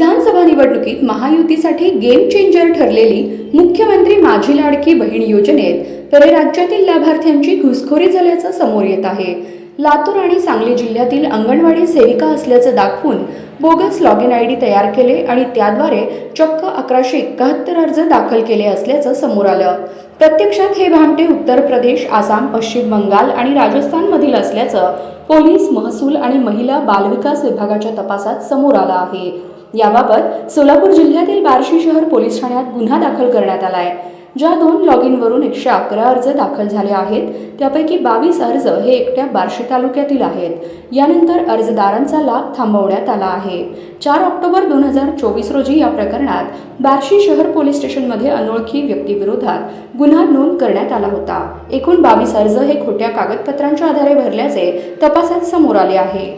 विधानसभा निवडणुकीत महायुतीसाठी game changer ठरलेली मुख्यमंत्री माझी लाडकी बहीण योजनेत परराज्यातील लाभार्थ्यांची घुसखोरी झाल्याचं समोर येत आहे। लातूर आणि सांगली जिल्ह्यातील अंगणवाडी सेविका असल्याचं दाखवून बोगस लॉगिन आयडी तयार केले आणि त्याद्वारे चक्क 1171 अर्ज दाखल केले असल्याचं समोर आलं। प्रत्यक्षात हे भामटे उत्तर प्रदेश, आसाम, पश्चिम बंगाल आणि राजस्थानमधील असल्याचं पोलीस, महसूल आणि महिला बालविकास विभागाच्या तपासात समोर आलं आहे। याबाबत सोलापूर जिल्ह्यातील बार्शी शहर पोलीस ठाण्यात गुन्हा दाखल करण्यात आला आहे। ज्या 2 लॉगिनवरून 111 अर्ज दाखल झाले आहेत त्यापैकी 22 अर्ज हे एकट्या बार्शी तालुक्यातील आहेत। यानंतर अर्जदारांचा लाभ थांबवण्यात आला आहे। 4 ऑक्टोबर 2024 रोजी या प्रकरणात बार्शी शहर पोलीस स्टेशनमध्ये अनोळखी व्यक्तीविरोधात गुन्हा नोंद करण्यात आला होता। एकूण 22 अर्ज हे खोट्या कागदपत्रांच्या आधारे भरल्याचे तपासात समोर आले आहे।